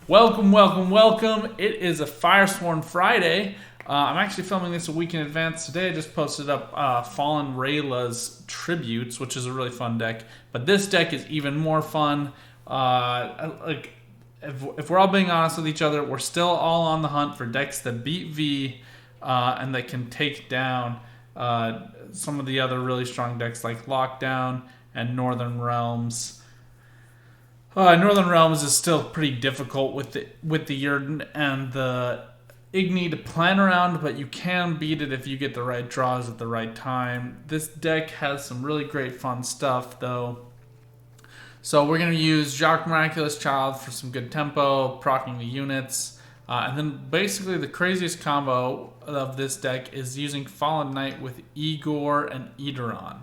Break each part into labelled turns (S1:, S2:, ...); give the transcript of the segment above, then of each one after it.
S1: Welcome, welcome, welcome. It is a Firesworn Friday. I'm actually filming this a week in advance today. I just posted up Fallen Rayla's Tributes, which is a really fun deck. But this deck is even more fun. If we're all being honest with each other, we're still all on the hunt for decks that beat V and that can take down some of the other really strong decks like Lockdown and Northern Realms. Northern Realms is still pretty difficult with the Yrden and the Igni to plan around, but you can beat it if you get the right draws at the right time. This deck has some really great fun stuff, though. So we're going to use Jacques Miraculous Child for some good tempo, proccing the units. And then basically the craziest combo of this deck is using Fallen Knight with Igor and Idarran.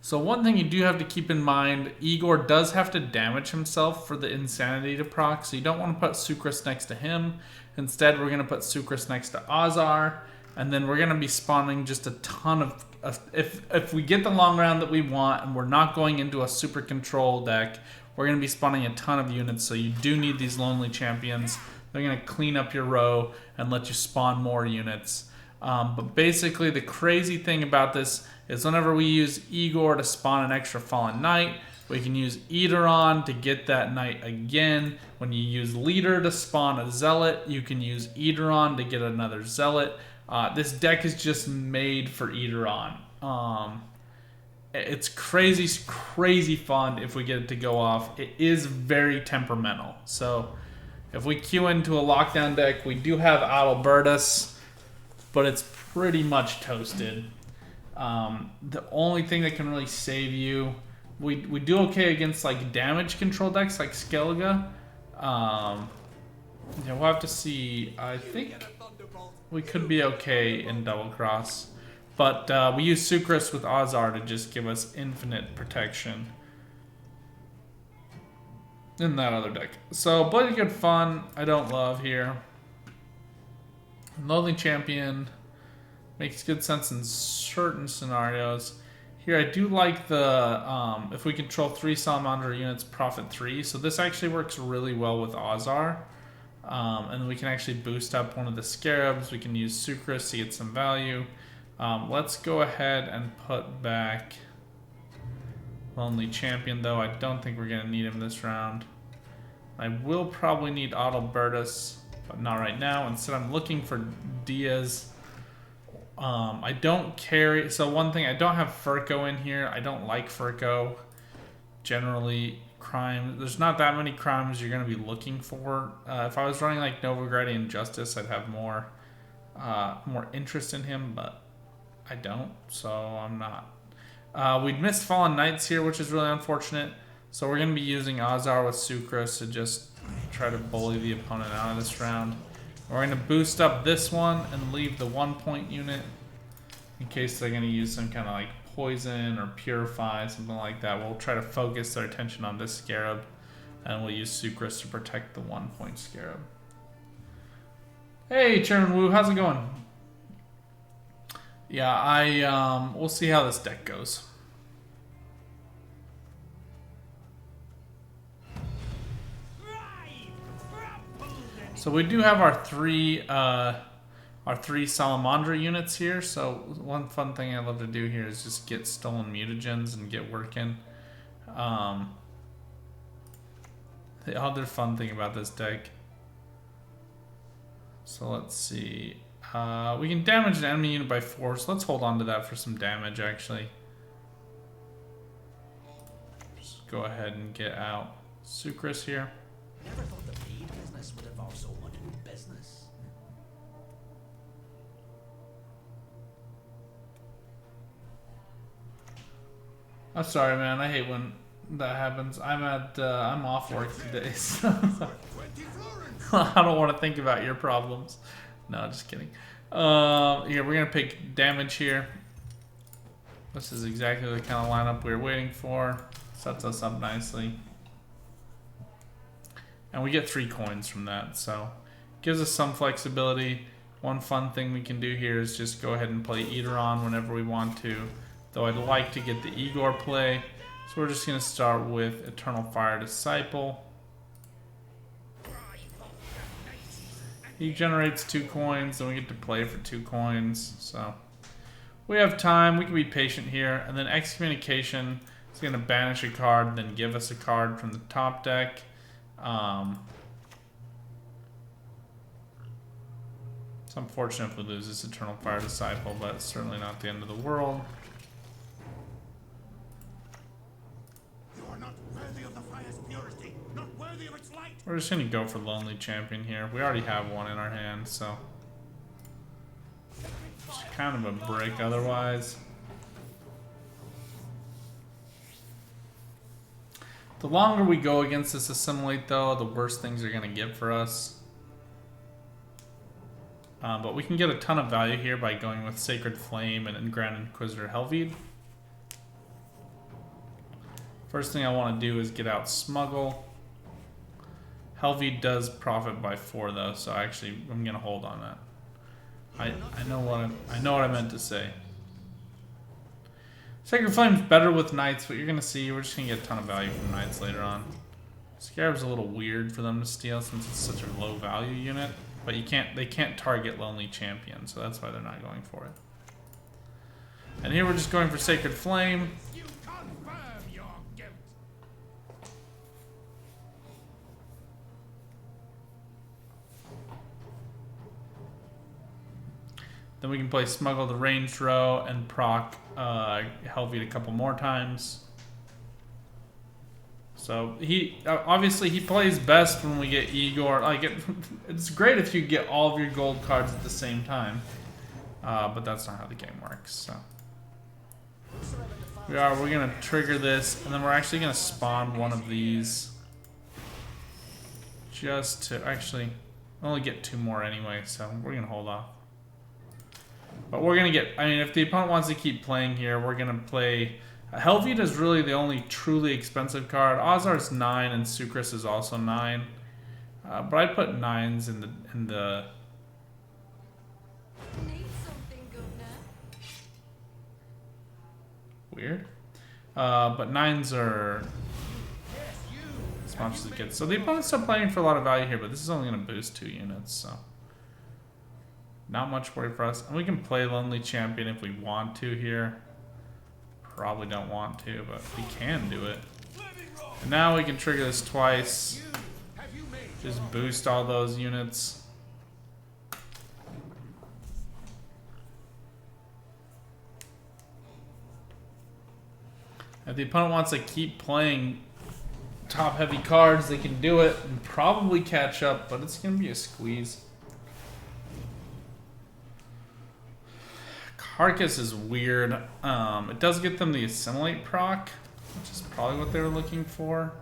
S1: So one thing you do have to keep in mind, Igor does have to damage himself for the Insanity to proc, so you don't want to put Sucrus next to him. Instead, we're going to put Sucrus next to Azar, and then we're going to be spawning just a ton of... If we get the long round that we want, and we're not going into a super control deck, we're going to be spawning a ton of units, so you do need these Lonely Champions. They're going to clean up your row and let you spawn more units. But basically, the crazy thing about this is whenever we use Igor to spawn an extra Fallen Knight, we can use Idarran to get that Knight again. When you use Leader to spawn a Zealot, you can use Idarran to get another Zealot. This deck is just made for Idarran. It's crazy fun if we get it to go off. It is very temperamental. So if we queue into a Lockdown deck, we do have Adalbertus, but it's pretty much toasted. The only thing that can really save you, we do okay against like damage control decks like Skellige. Yeah, we'll have to see. I think we could be okay in Double Cross, but we use Sucrus with Azar to just give us infinite protection in that other deck. So bloody good fun. I don't love here. Lonely Champion makes good sense in certain scenarios. Here I do like the, if we control 3 Salamander units, profit 3. So this actually works really well with Azar. And we can actually boost up one of the Scarabs. We can use Sucrus to get some value. Let's go ahead and put back Lonely Champion, though. I don't think we're going to need him this round. I will probably need Adalbertus, but not right now. Instead, I'm looking for Diaz. I don't carry... So one thing, I don't have Furco in here. I don't like Furco. Generally, crime... There's not that many crimes you're going to be looking for. If I was running like Novigradian Justice, I'd have more interest in him, but I don't, so I'm not. We'd missed Fallen Knights here, which is really unfortunate. So we're going to be using Azar with Sucrus to just try to bully the opponent out of this round. We're going to boost up this one and leave the 1-point unit in case they're going to use some kind of like poison or purify, something like that. We'll try to focus their attention on this Scarab, and we'll use Sucrus to protect the 1-point Scarab. Hey, Chairman Wu, how's it going? Yeah, we'll see how this deck goes. So we do have our three Salamandra units here. So one fun thing I love to do here is just get stolen mutagens and get working. The other fun thing about this deck. So let's see. We can damage an enemy unit by force. Let's hold on to that for some damage, actually. Just go ahead and get out Sucrus here.
S2: Never thought the feed business would involve so much business.
S1: I'm sorry, man. I hate when that happens. I'm off work today, so I don't want to think about your problems. No, just kidding. Here, we're gonna pick damage here. This is exactly the kind of lineup we were waiting for. Sets us up nicely. And we get 3 coins from that, so gives us some flexibility. One fun thing we can do here is just go ahead and play Idarran whenever we want to, though I'd like to get the Igor play. So we're just going to start with Eternal Fire Disciple. He generates 2 coins, and we get to play for 2 coins. So we have time. We can be patient here. And then excommunication is going to banish a card, then give us a card from the top deck. It's unfortunate if we lose this Eternal Fire Disciple, but it's certainly not the end of the world.
S3: You are not worthy of the fire's purity, not worthy of its light.
S1: We're just going to go for Lonely Champion here. We already have one in our hand, so it's kind of a break otherwise. The longer we go against this Assimilate, though, the worse things are going to get for us. But we can get a ton of value here by going with Sacred Flame and Grand Inquisitor Helvide. First thing I want to do is get out Smuggle. Helvide does profit by 4 though, so actually I'm gonna hold on that. I know what I meant to say. Sacred Flame's better with Knights, but you're gonna see we're just gonna get a ton of value from Knights later on. Scarab's a little weird for them to steal since it's such a low value unit. But they can't target Lonely Champion, so that's why they're not going for it. And here we're just going for Sacred Flame.
S3: You confirm your guilt.
S1: Then we can play Smuggle the ranged row and proc Helvide a couple more times. So he obviously he plays best when we get Igor. Like it's great if you get all of your gold cards at the same time, but that's not how the game works. So we're gonna trigger this, and then we're actually gonna spawn one of these, just to actually only get 2 more anyway. So we're gonna hold off. But we're gonna get. I mean, if the opponent wants to keep playing here, we're gonna play. Helvide is really the only truly expensive card. Ozar's 9 and Sucrus is also 9. But I'd put 9s in the
S4: Need something, governor?
S1: weird. But 9s are as much as it gets. So the opponent's still playing for a lot of value here, but this is only gonna boost 2 units, so not much worry for us. And we can play Lonely Champion if we want to here. Probably don't want to, but we can do it. And now we can trigger this twice. Just boost all those units. If the opponent wants to keep playing top heavy cards, they can do it and probably catch up, but it's going to be a squeeze. Carcass is weird. It does get them the Assimilate proc, which is probably what they were looking for.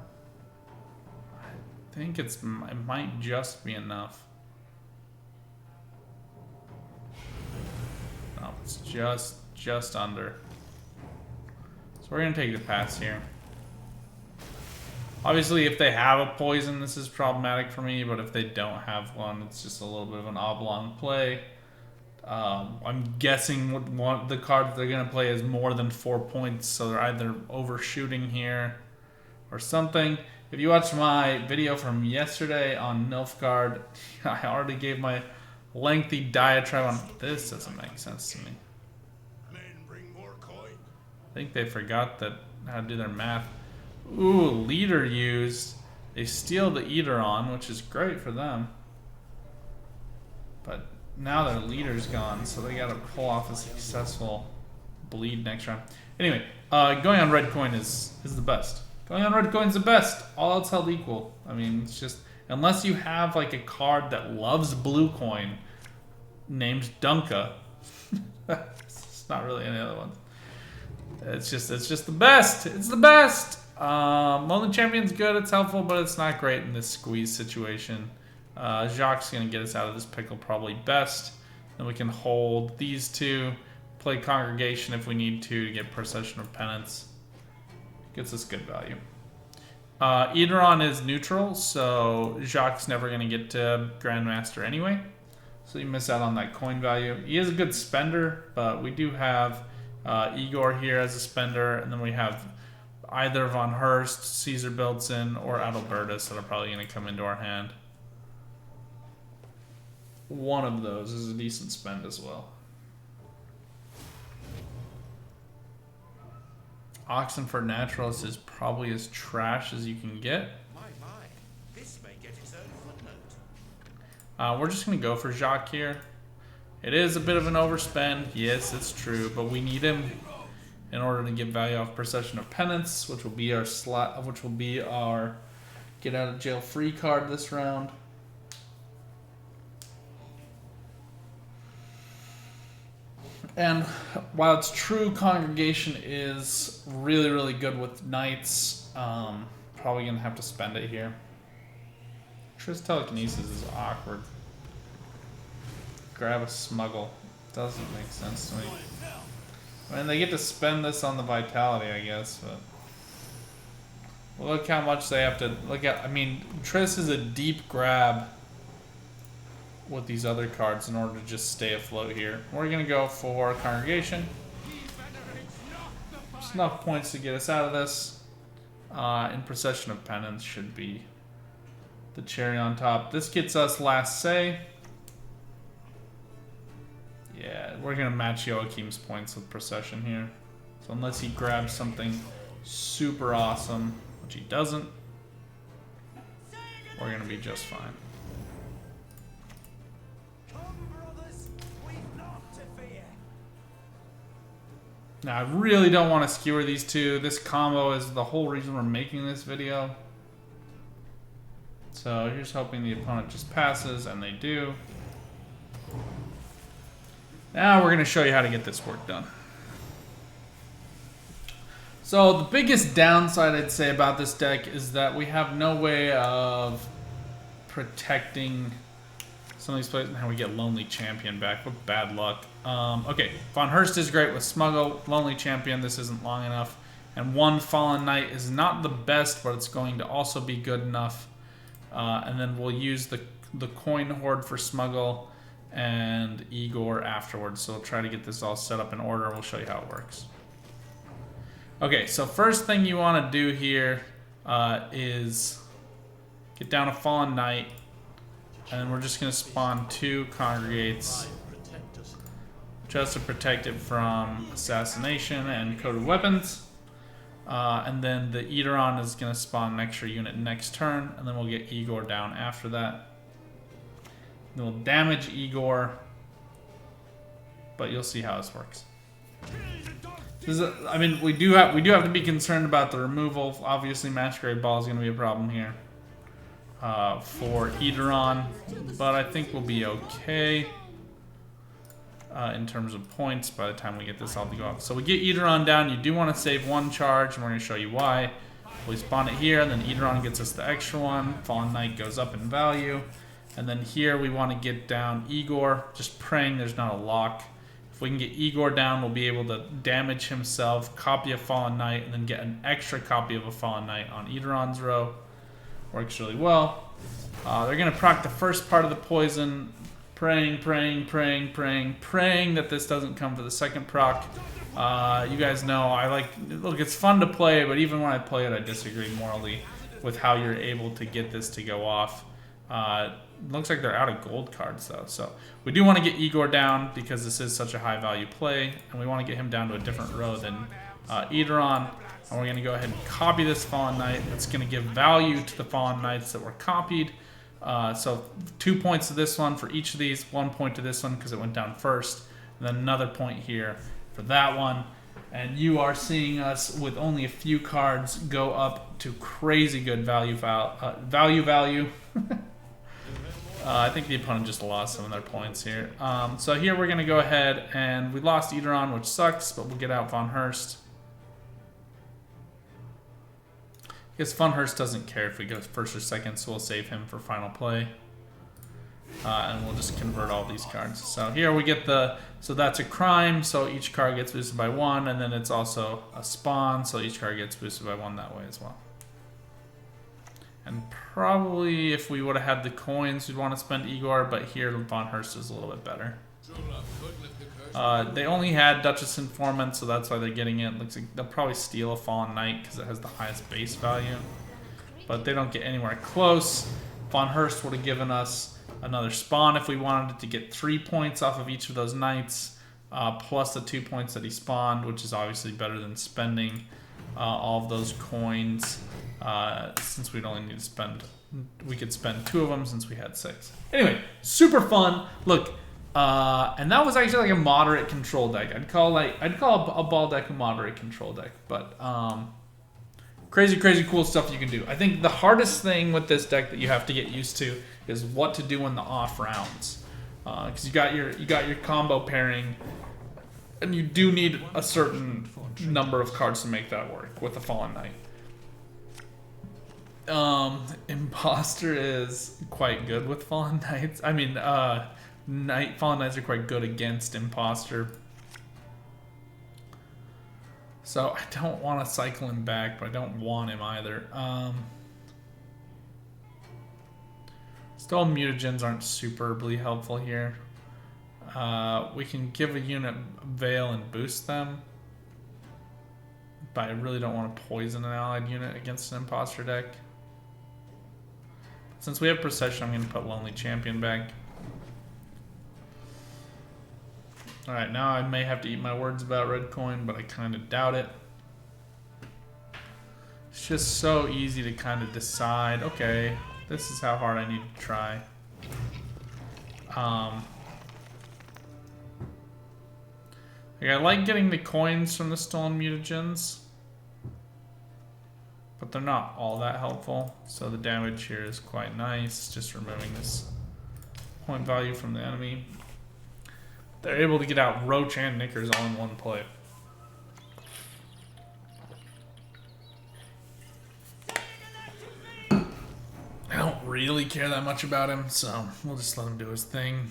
S1: I think it might just be enough. No, it's just under. So we're gonna take the pass here. Obviously, if they have a poison, this is problematic for me, but if they don't have one, it's just a little bit of an oblong play. I'm guessing the card that they're going to play is more than 4 points, so they're either overshooting here or something. If you watched my video from yesterday on Nilfgaard, I already gave my lengthy diatribe on this. Doesn't make sense to me.
S3: Men bring more coin.
S1: I think they forgot how to do their math. Ooh, leader used. They steal the Idarran, which is great for them. But now their leader's gone, so they gotta pull off a successful bleed next round. Anyway, going on red coin is the best. Going on red coin's the best. All else held equal. I mean, it's just unless you have like a card that loves blue coin named Dunka. It's not really any other one. It's just the best. It's the best. Lonely Champion's good. It's helpful, but it's not great in this squeeze situation. Jacques going to get us out of this pickle probably best. Then we can hold these 2, play Congregation if we need to get Procession of Penance. Gets us good value. Idarran is neutral, so Jacques never going to get to Grandmaster anyway. So you miss out on that coin value. He is a good spender, but we do have Igor here as a spender, and then we have either Von Hurst, Caesar Beltzen, or Adalbertus that are probably going to come into our hand. one of those is a decent spend as well. Oxenford Naturalist is probably as trash as you can get.
S2: My, this may get its own footnote.
S1: We're just going to go for Jacques here. It is a bit of an overspend, yes, it's true, but we need him in order to get value off Procession of Penance, which will be our get out of jail free card this round. And while it's true Congregation is really, really good with knights, probably going to have to spend it here. Triss Telekinesis is awkward. Grab a smuggle. Doesn't make sense to me. I mean, they get to spend this on the Vitality, I guess, but... Look how much they have to... Look at... I mean, Triss is a deep grab with these other cards in order to just stay afloat here. We're going to go for Congregation. Just enough points to get us out of this. And Procession of Penance should be the cherry on top. This gets us Last Say. Yeah, we're going to match Joachim's points with Procession here. So unless he grabs something super awesome, which he doesn't, we're going to be just fine. Now, I really don't want to skewer these two. This combo is the whole reason we're making this video. So here's hoping the opponent just passes, and they do. Now we're going to show you how to get this work done. So the biggest downside I'd say about this deck is that we have no way of protecting some of these plays. Now we get Lonely Champion back. What bad luck. Okay, Von Hurst is great with Smuggle. Lonely Champion, this isn't long enough. And one Fallen Knight is not the best, but it's going to also be good enough. And then we'll use the Coin Hoard for Smuggle and Igor afterwards. So we'll try to get this all set up in order. We'll show you how it works. Okay, so first thing you want to do here is get down a Fallen Knight. And we're just going to spawn 2 Congregates just to protect it from Assassination and Coded Weapons. And then the Idarran is going to spawn an extra unit next turn, and then we'll get Igor down after that. Then we'll damage Igor, but you'll see how this works. I mean, we do have to be concerned about the removal. Obviously, Masquerade Ball is going to be a problem here for Idarran, but I think we'll be okay in terms of points by the time we get this all to go off. So we get Idarran down. You do want to save 1 charge, and we're going to show you why. We spawn it here, and then Idarran gets us the extra 1. Fallen Knight goes up in value. And then here we want to get down Igor, just praying there's not a lock. If we can get Igor down, we'll be able to damage himself, copy a Fallen Knight, and then get an extra copy of a Fallen Knight on Idarran's row. Works really well. They're going to proc the first part of the poison, praying that this doesn't come for the second proc. You guys know, look, it's fun to play, but even when I play it, I disagree morally with how you're able to get this to go off. Looks like they're out of gold cards, though. So we do want to get Igor down because this is such a high-value play, and we want to get him down to a different row than Idarran. And we're going to go ahead and copy this Fallen Knight. That's going to give value to the Fallen Knights that were copied. So 2 points to this one for each of these. 1 point to this one because it went down first. And then another point here for that one. And you are seeing us with only a few cards go up to crazy good value. I think the opponent just lost some of their points here. So here we're going to go ahead, and we lost Idarran, which sucks, but we'll get out Von Hurst. I guess Von Hurst doesn't care if we go first or second, so we'll save him for final play. And we'll just convert all these cards. So here we get so that's a crime, so each card gets boosted by 1, and then it's also a spawn, so each card gets boosted by 1 that way as well. And probably if we would have had the coins, we'd want to spend Igor, but here Von Hurst is a little bit better. They only had Duchess Informant, so that's why they're getting it. Looks like they'll probably steal a Fallen Knight because it has the highest base value. But they don't get anywhere close. Von Hurst would have given us another spawn if we wanted to get 3 points off of each of those knights, plus the 2 points that he spawned, which is obviously better than spending all of those coins, since we'd only need to spend, we could spend 2 of them since we had 6. Anyway, super fun. Look, and that was actually like a moderate control deck. I'd call a ball deck a moderate control deck, but crazy cool stuff you can do. I think the hardest thing with this deck that you have to get used to is what to do in the off rounds, because you got your combo pairing, and you do need a certain number of cards to make that work with the Fallen Knight. Imposter is quite good with Fallen Knights. I mean, Fallen Knights are quite good against Imposter. So I don't want to cycle him back, but I don't want him either. Still, mutagens aren't superbly helpful here. We can give a unit Veil and boost them, but I really don't want to poison an allied unit against an Imposter deck. Since we have Procession, I'm going to put Lonely Champion back. Alright, now I may have to eat my words about red coin, but I kind of doubt it. It's just so easy to kind of decide, okay, this is how hard I need to try. Like, I like getting the coins from the stolen mutagens, but they're not all that helpful. So the damage here is quite nice, just removing this point value from the enemy. They're able to get out Roach and Knickers all in one play. I don't really care that much about him, so we'll just let him do his thing.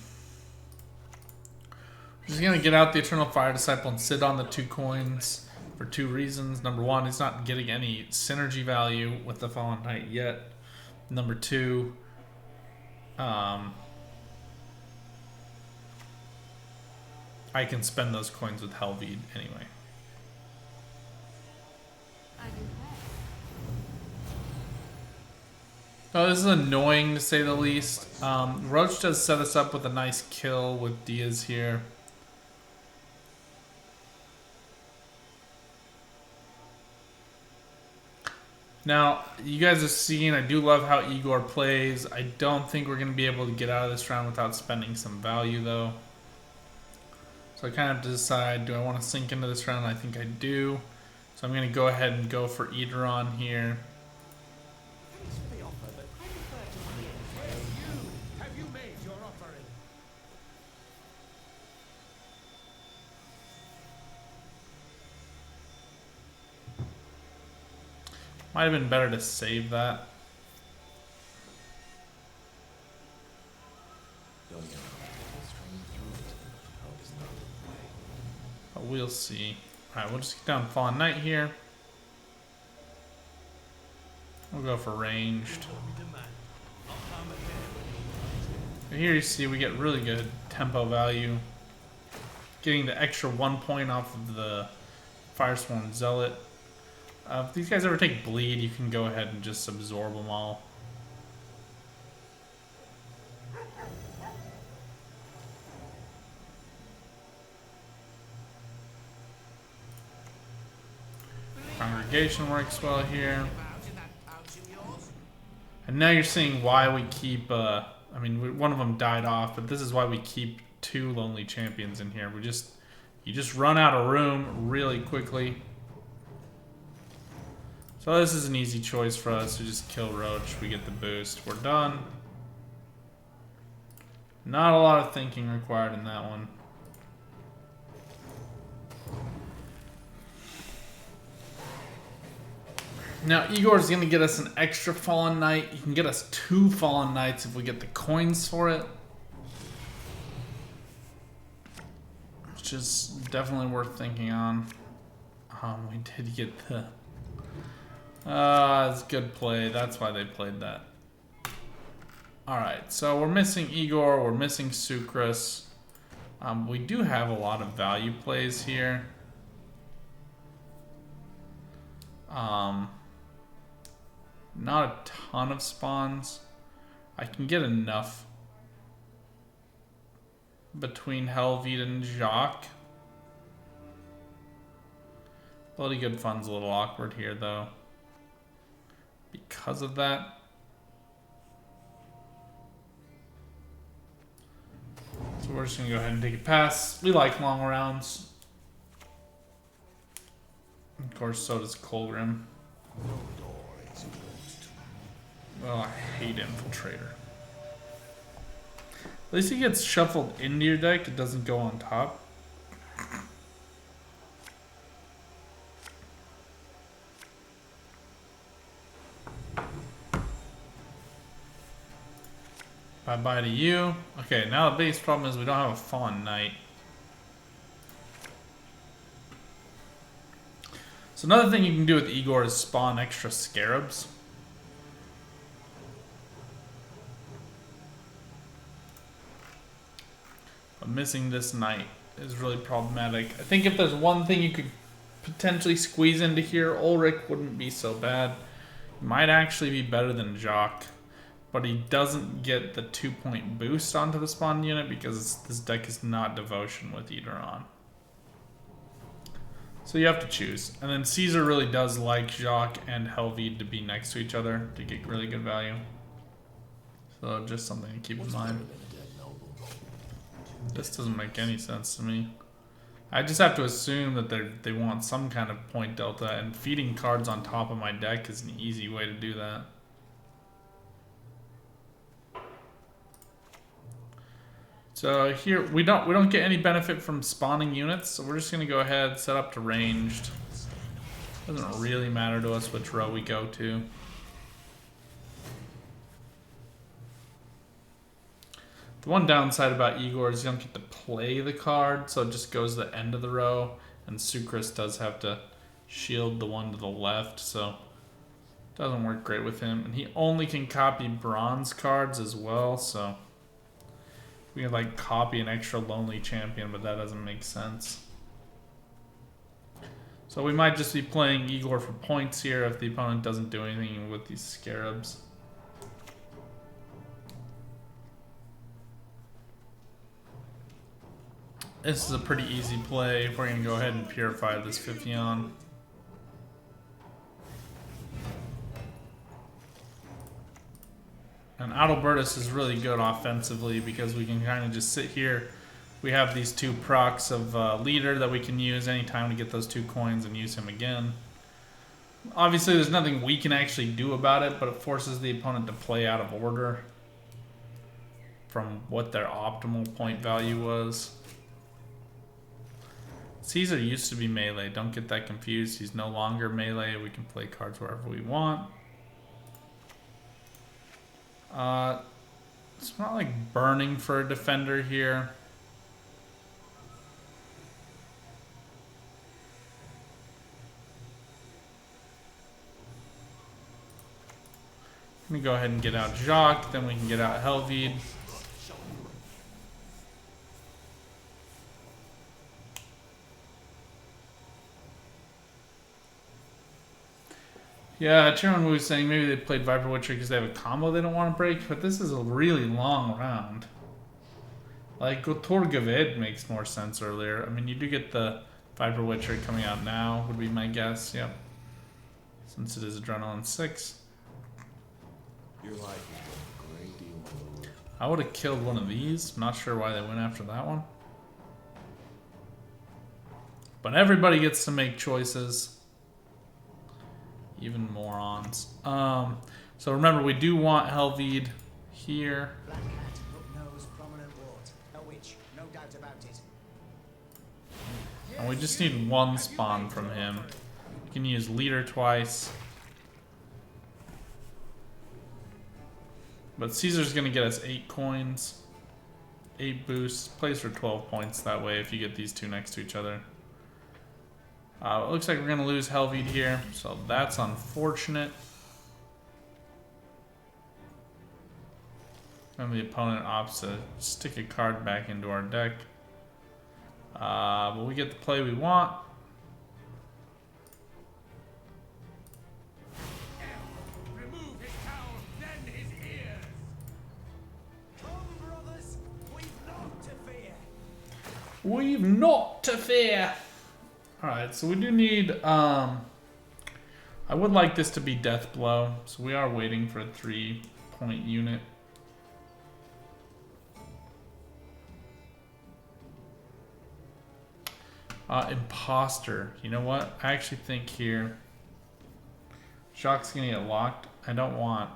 S1: We're just gonna get out the Eternal Fire Disciple and sit on the 2 coins for 2 reasons. Number 1, he's not getting any synergy value with the Fallen Knight yet. Number 2, I can spend those coins with Helveed anyway. Oh, this is annoying to say the least. Roach does set us up with a nice kill with Diaz here. Now, you guys have seen, I do love how Igor plays. I don't think we're going to be able to get out of this round without spending some value, though. So I kind of have to decide, do I want to sink into this round? I think I do. So I'm going to go ahead and go for Idarran here.
S2: Thanks for the offer, but I prefer to win.
S3: Have you made your offering?
S1: Might have been better to save that. But we'll see. Alright, we'll just get down Fallen Knight here. We'll go for ranged. Here you see we get really good tempo value. Getting the extra 1 point off of the Firesworn Zealot. If these guys ever take bleed, you can go ahead and just absorb them all. Congregation works well here. And now you're seeing why we keep, I mean, one of them died off, but this is why we keep 2 Lonely Champions in here. You just run out of room really quickly. So this is an easy choice for us to just kill Roach. We get the boost. We're done. Not a lot of thinking required in that one. Now, Igor's going to get us an extra Fallen Knight. He can get us 2 Fallen Knights if we get the coins for it. Which is definitely worth thinking on. We did get the... it's good play. That's why they played that. Alright, so we're missing Igor. We're missing Sucrus. We do have a lot of value plays here. Not a ton of spawns. I can get enough between Helvete and Jacques. Bloody Good Fun's a little awkward here, though. Because of that. So we're just going to go ahead and take a pass. We like long rounds. Of course, so does Colgrim. Well, I hate Infiltrator. At least he gets shuffled into your deck. It doesn't go on top. Bye-bye to you. Okay, now the biggest problem is we don't have a Fawn Knight. So another thing you can do with Igor is spawn extra Scarabs. But missing this Knight is really problematic. I think if there's one thing you could potentially squeeze into here, Ulrich wouldn't be so bad. He might actually be better than Jacques. But he doesn't get the 2-point boost onto the spawn unit because this deck is not Devotion with Idarran. So you have to choose. And then Caesar really does like Jacques and Helvete to be next to each other to get really good value. So just something to keep in mind. This doesn't make any sense to me. I just have to assume that they want some kind of point delta, and feeding cards on top of my deck is an easy way to do that. So here we don't get any benefit from spawning units, so we're just gonna go ahead, set up to ranged. Doesn't really matter to us which row we go to. The one downside about Igor is you don't get to play the card, so it just goes to the end of the row, and Sucrus does have to shield the one to the left, so it doesn't work great with him. And he only can copy bronze cards as well, so we could like copy an extra Lonely Champion, but that doesn't make sense. So we might just be playing Igor for points here if the opponent doesn't do anything with these Scarabs. This is a pretty easy play. We're going to go ahead and purify this Fifion. And Adalbertus is really good offensively because we can kind of just sit here. We have these two procs of leader that we can use anytime to get those 2 coins and use him again. Obviously, there's nothing we can actually do about it, but it forces the opponent to play out of order from what their optimal point value was. Caesar used to be melee. Don't get that confused. He's no longer melee. We can play cards wherever we want. It's not like burning for a defender here. Let me go ahead and get out Jacques, then we can get out Helvete. Yeah, Chairman Wu was saying maybe they played Viper Witcher because they have a combo they don't want to break, but this is a really long round. Like, Gotorgaved makes more sense earlier. I mean, you do get the Viper Witcher coming out now, would be my guess, yep. Since it is Adrenaline 6.
S2: Your life is a great deal.
S1: I would have killed one of these. I'm not sure why they went after that one. But everybody gets to make choices. Even morons. So remember, we do want Helvete here.
S5: Black hat, hook nose, prominent wart. A witch, no doubt about it.
S1: And we just need one spawn from him. We can use leader twice. But Caesar's gonna get us 8 coins. 8 boosts. Plays for 12 points that way if you get these two next to each other. It looks like we're going to lose Helvete here, so that's unfortunate. And the opponent opts to stick a card back into our deck. But we get the play we want.
S3: Remove his cowl, then his ears.
S1: We've naught to fear. Alright, so we do need, I would like this to be Death Blow, so we are waiting for a 3-point unit. Imposter. You know what? I actually think here, Shock's gonna get locked. I don't want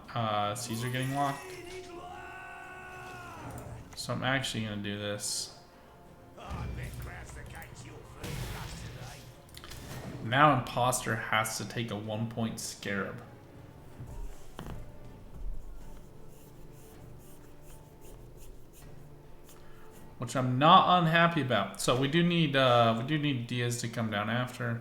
S1: Caesar getting locked. So I'm actually gonna do this. Now Imposter has to take a 1-point Scarab. Which I'm not unhappy about. So we do need Diaz to come down after.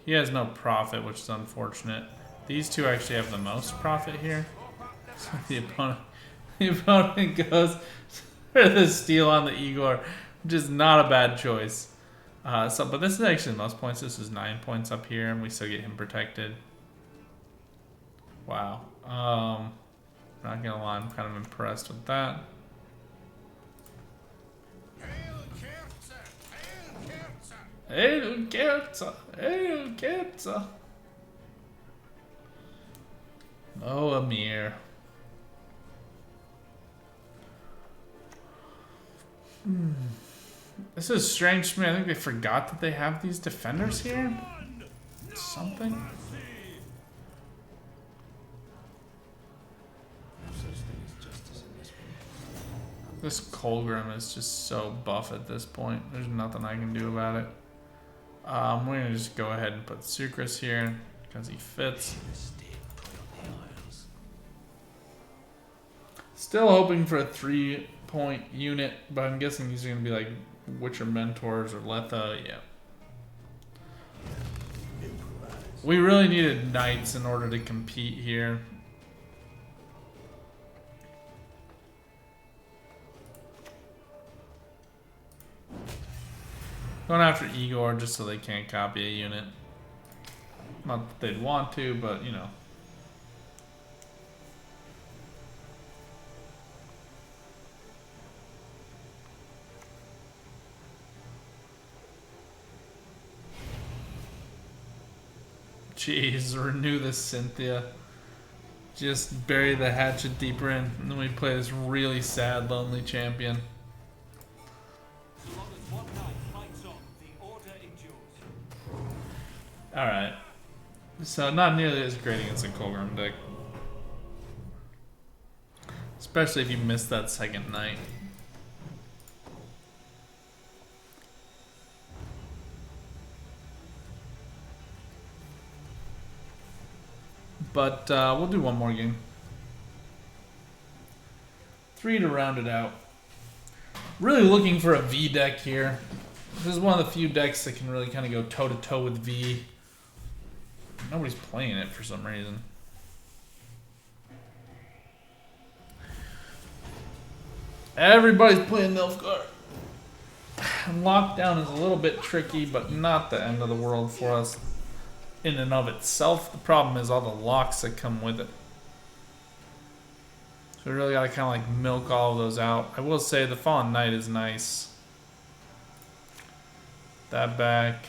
S1: He has no profit, which is unfortunate. These two actually have the most profit here. So the opponent goes for the steal on the Igor, which is not a bad choice. But this is actually the most points. This is 9 points up here, and we still get him protected. Wow. Not gonna lie, I'm kind of impressed with that. Oh, Amir. This is strange to me. I think they forgot that they have these defenders here. Something. This Colgrim is just so buff at this point. There's nothing I can do about it. We're gonna just go ahead and put Sucrus here because he fits. Still hoping for a 3-point unit, but I'm guessing these are gonna be like Witcher Mentors or Letha. Yeah. We really needed Knights in order to compete here. Going after Igor just so they can't copy a unit. Not that they'd want to, but you know. Jeez, renew this Cynthia. Just bury the hatchet deeper in, and then we play this really sad, lonely champion. Alright. So not nearly as great against a Colgrim deck. Especially if you miss that second night. But we'll do one more game. 3 to round it out. Really looking for a V deck here. This is one of the few decks that can really kind of go toe-to-toe with V. Nobody's playing it for some reason. Everybody's playing Nilfgaard. Lockdown is a little bit tricky, but not the end of the world for us in and of itself. The problem is all the locks that come with it. So we really gotta kind of like milk all of those out. I will say the Fallen Knight is nice. That back.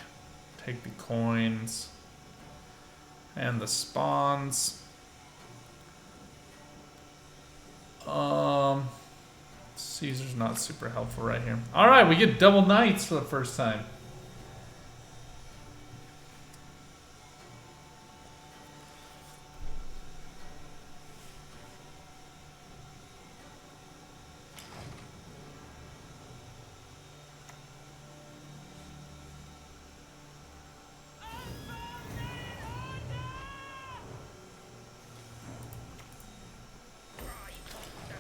S1: Take the coins. And the spawns. Caesar's not super helpful right here. Alright, we get double knights for the first time.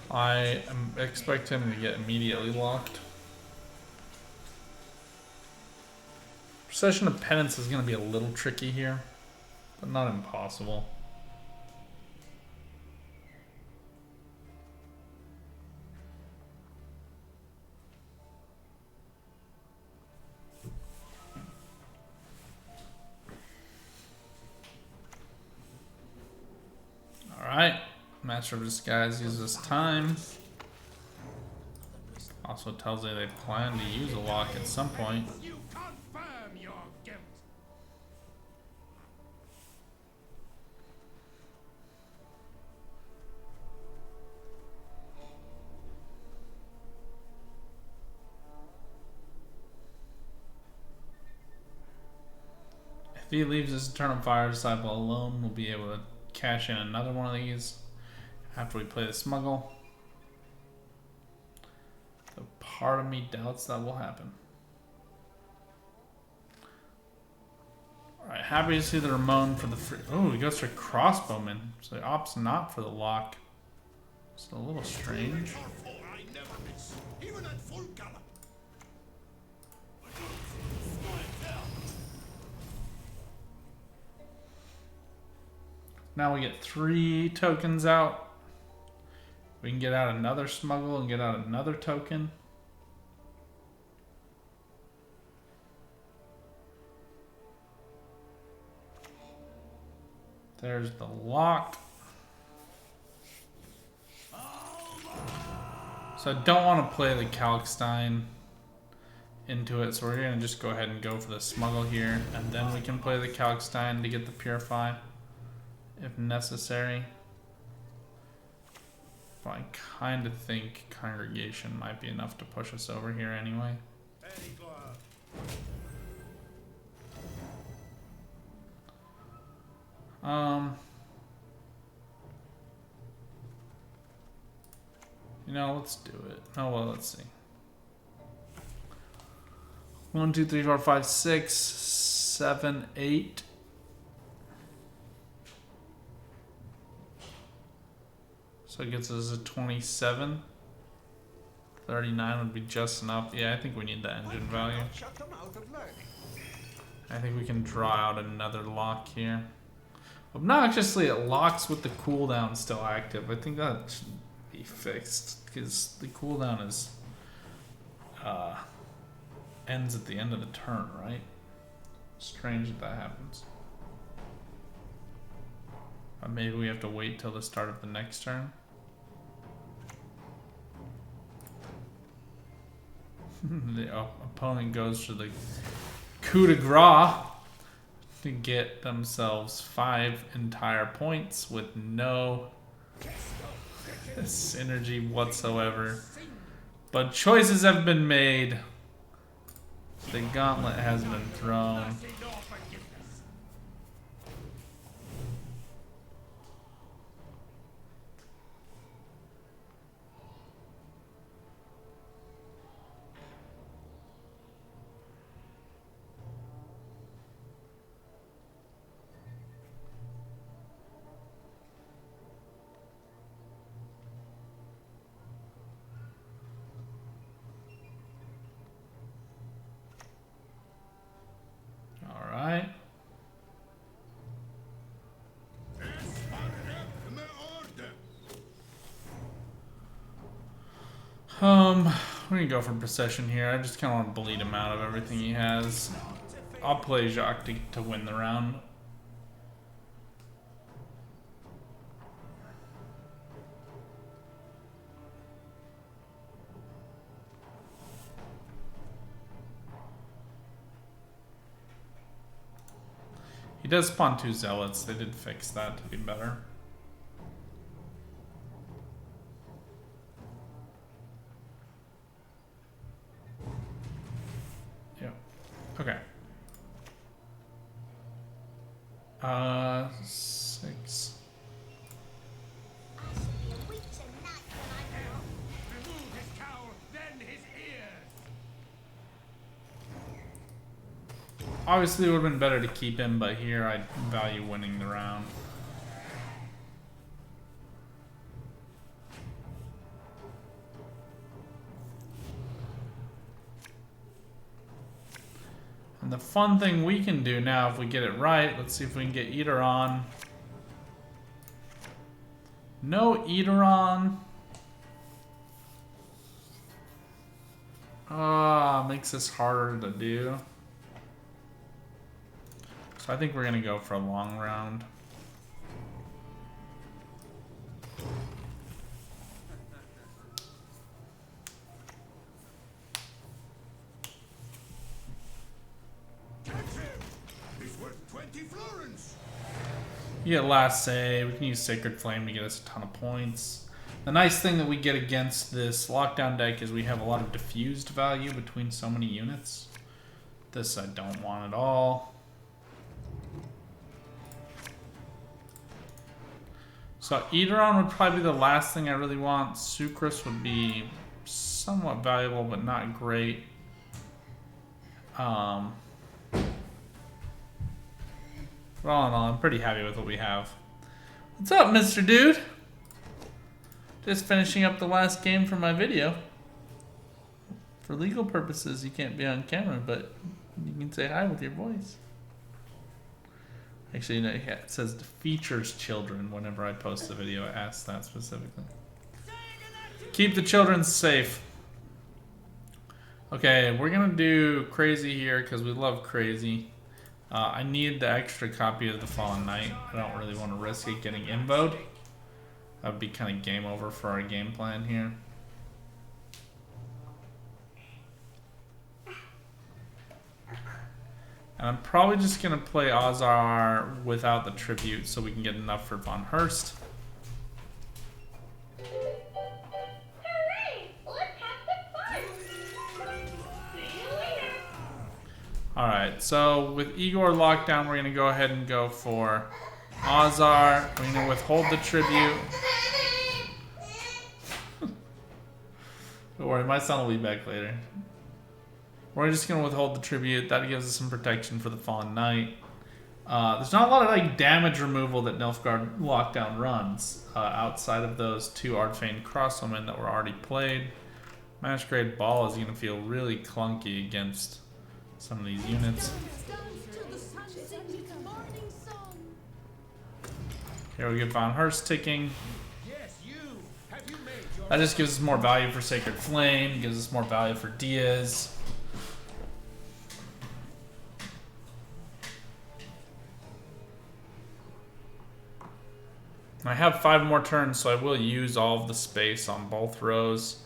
S1: I expect him to get immediately locked. Procession of Penance is going to be a little tricky here, but not impossible. Master of Disguise uses time. Also tells me they plan to use a lock at some point.
S3: You confirm your guilt.
S1: If he leaves his Eternal Fire disciple alone, we'll be able to cash in another one of these after we play the Smuggle. Though part of me doubts that will happen. Alright, happy to see the Ramon for the free. Oh, he goes for Crossbowman. So he opts not for the lock. It's a little strange.
S3: I never miss, even at full gallop.
S1: Now we get 3 tokens out. We can get out another Smuggle and get out another token. There's the lock. So I don't want to play the Kalkstein into it, so we're going to just go ahead and go for the Smuggle here, and then we can play the Kalkstein to get the Purify if necessary. But I kind of think Congregation might be enough to push us over here anyway. You know, let's do it. Oh well, let's see. 1, 2, 3, 4, 5, 6, 7, 8. So it gets us a 27. 39 would be just enough. Yeah, I think we need the engine value.
S5: Shut them out of learning.
S1: I think we can draw out another lock here. Obnoxiously, it locks with the cooldown still active. I think that should be fixed because the cooldown is ends at the end of the turn, right? Strange that happens. Maybe we have to wait till the start of the next turn. The opponent goes for the coup de grace to get themselves 5 entire points with no synergy whatsoever. But choices have been made. The gauntlet has been thrown. Alright. We're gonna go for Procession here. I just kind of want to bleed him out of everything he has. I'll play Jacques to win the round. He does spawn 2 Zealots. They did fix that to be better. Yep. Okay. 6.
S3: Remove his cowl, then his ears.
S1: Obviously, it would have been better to keep him, but here I value winning the round. And the fun thing we can do now, if we get it right, let's see if we can get Idarran. No Idarran. Makes this harder to do. So I think we're gonna go for a long round. You get Last Say. We can use Sacred Flame to get us a ton of points. The nice thing that we get against this lockdown deck is we have a lot of diffused value between so many units. This I don't want at all. So Idarran would probably be the last thing I really want. Sucrus would be somewhat valuable, but not great. But all in all, I'm pretty happy with what we have. What's up, Mr. Dude? Just finishing up the last game for my video. For legal purposes, you can't be on camera, but you can say hi with your voice. Actually, no, yeah, it says features children whenever I post the video. I ask that specifically. Keep the children safe. Okay, we're gonna do crazy here because we love crazy. I need the extra copy of the Fallen Knight. I don't really want to risk it getting invoed. That would be kind of game over for our game plan here. And I'm probably just going to play Ozar without the tribute so we can get enough for Von Hurst.
S6: Hooray! Let's have some fun! See you later!
S1: Alright, so with Igor lockdown, we're going to go ahead and go for Ozar. We're going to withhold the tribute. Don't worry, my son will be back later. We're just going to withhold the tribute. That gives us some protection for the Fallen Knight. There's not a lot of like damage removal that Nilfgaard Lockdown runs outside of those two Ardfane Crosswomen that were already played. Masquerade Ball is going to feel really clunky against some of these units. Here we get Von Hurst ticking. That just gives us more value for Sacred Flame, gives us more value for Diaz. I have 5 more turns, so I will use all of the space on both rows.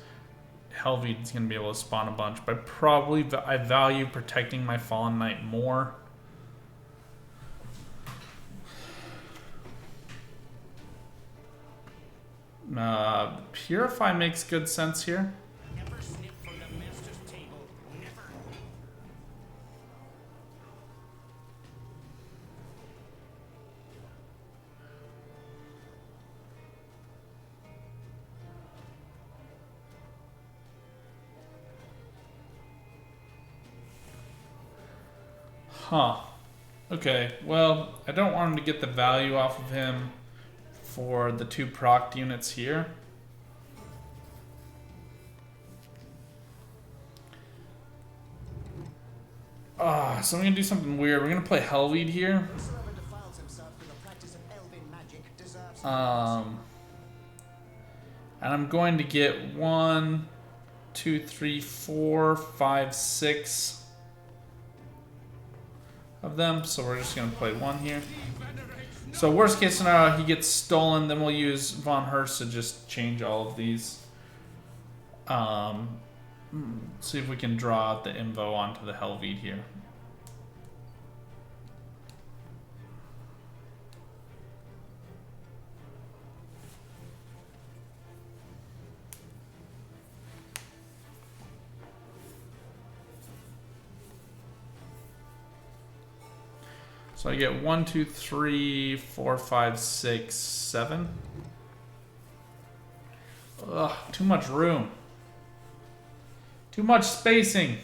S1: Helvete is going to be able to spawn a bunch, but I value protecting my Fallen Knight more. Purify makes good sense here.
S2: Never snip from the master's table. Never.
S1: Huh. Okay, well, I don't want him to get the value off of him for the 2 proc units here. So I'm going to do something weird. We're going to play Helvete here.
S5: Whosoever defiles himself with the practice of elven magic deserves
S1: And I'm going to get 1, 2, 3, 4, 5, 6 of them. So we're just going to play 1 here. So worst case scenario, he gets stolen. Then we'll use Von Hurst to just change all of these. See if we can draw out the Invo onto the Helvete here. So I get 1, 2, 3, 4, 5, 6, 7. Ugh, too much room. Too much spacing.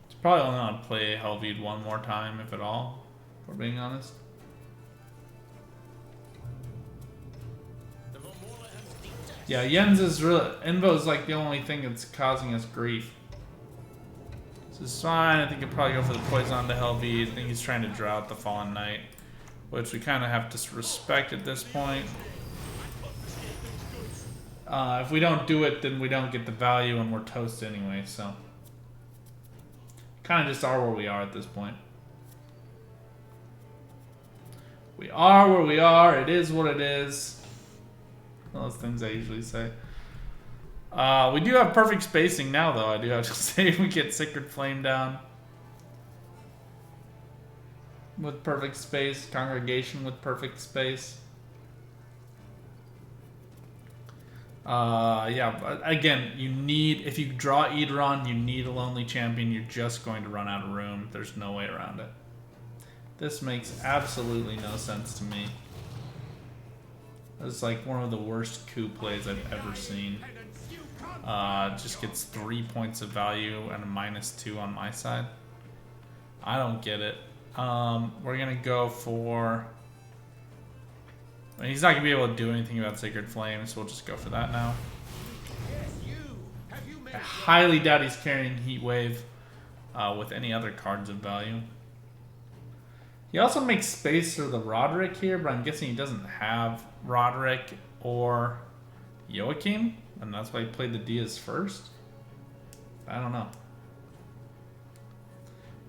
S1: It's probably only going to play Helvete 1 more time, if at all, if we're being honest. Yeah, Jens's really Invo's like the only thing that's causing us grief. This is fine. I think he'll probably go for the poison on the Helvete. I think he's trying to draw out the Fallen Knight, which we kind of have to respect at this point. If we don't do it, then we don't get the value and we're toast anyway, so. Kind of just are where we are at this point. We are where we are. It is what it is. Those things I usually say. We do have perfect spacing now, though. I do have to say we get Sacred Flame down with perfect space, Congregation with perfect space. Yeah, but again, you need, if you draw Idarran, you need a Lonely Champion. You're just going to run out of room. There's no way around it. This makes absolutely no sense to me. It's like one of the worst coup plays I've ever seen. Just gets 3 points of value and a -2 on my side. I don't get it. We're gonna go for... I mean, he's not gonna be able to do anything about Sacred Flame, so we'll just go for that now. I highly doubt he's carrying Heat Wave with any other cards of value. He also makes space for the Roderick here, but I'm guessing he doesn't have Roderick or Joachim, and that's why he played the Diaz first. I don't know.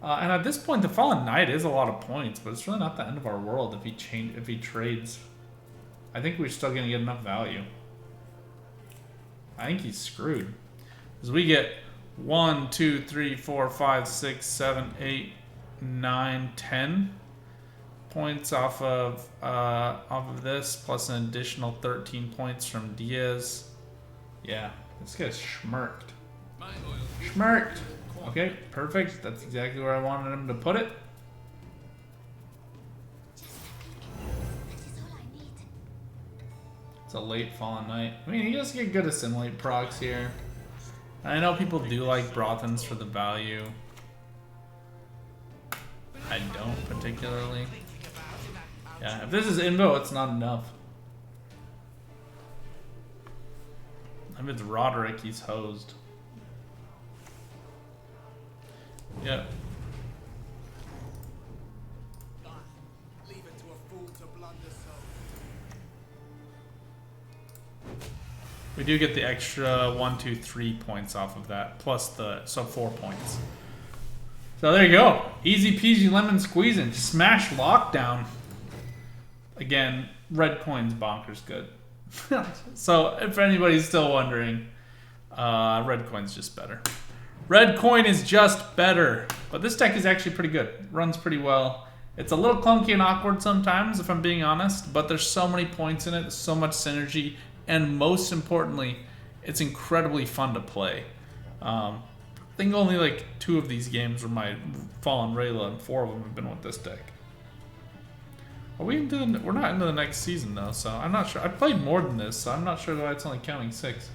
S1: And at this point, the Fallen Knight is a lot of points, but it's really not the end of our world if he trades. I think we're still gonna get enough value. I think he's screwed. Because we get 1, 2, 3, 4, 5, 6, 7, 8, 9, 10 points off of this, plus an additional 13 points from Diaz. Yeah, this guy's schmirked. Schmirked! Okay, perfect. That's exactly where I wanted him to put it. It's a late Fallen Knight. I mean, he does get good assimilate procs here. I know people do like Brothans for the value. I don't particularly. Yeah, if this is Invo, it's not enough. If it's Roderick, he's hosed. Yep.
S3: Leave it to a fool to blunder so.
S1: We do get the extra 1, 2, 3 points off of that, plus so 4 points. So there you go. Easy peasy lemon squeezing. Smash Lockdown. Again, red coin's bonkers good. So if anybody's still wondering, red coin's just better. Red coin is just better. But this deck is actually pretty good. Runs pretty well. It's a little clunky and awkward sometimes, if I'm being honest, but there's so many points in it, so much synergy, and most importantly, it's incredibly fun to play. I think only like 2 of these games were my Fallen Rayla, and 4 of them have been with this deck. Are we into we're not into the next season though, so I'm not sure. I played more than this, so I'm not sure why it's only counting 6.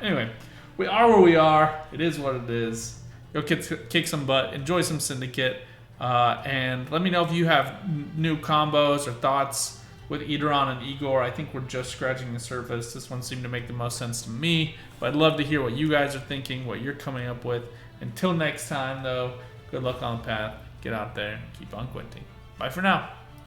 S1: Anyway, we are where we are. It is what it is. Go kick some butt. Enjoy some Syndicate. And let me know if you have new combos or thoughts with Idarran and Igor. I think we're just scratching the surface. This one seemed to make the most sense to me. But I'd love to hear what you guys are thinking, what you're coming up with. Until next time, though, good luck on the path. Get out there and keep on Gwenting. Bye for now.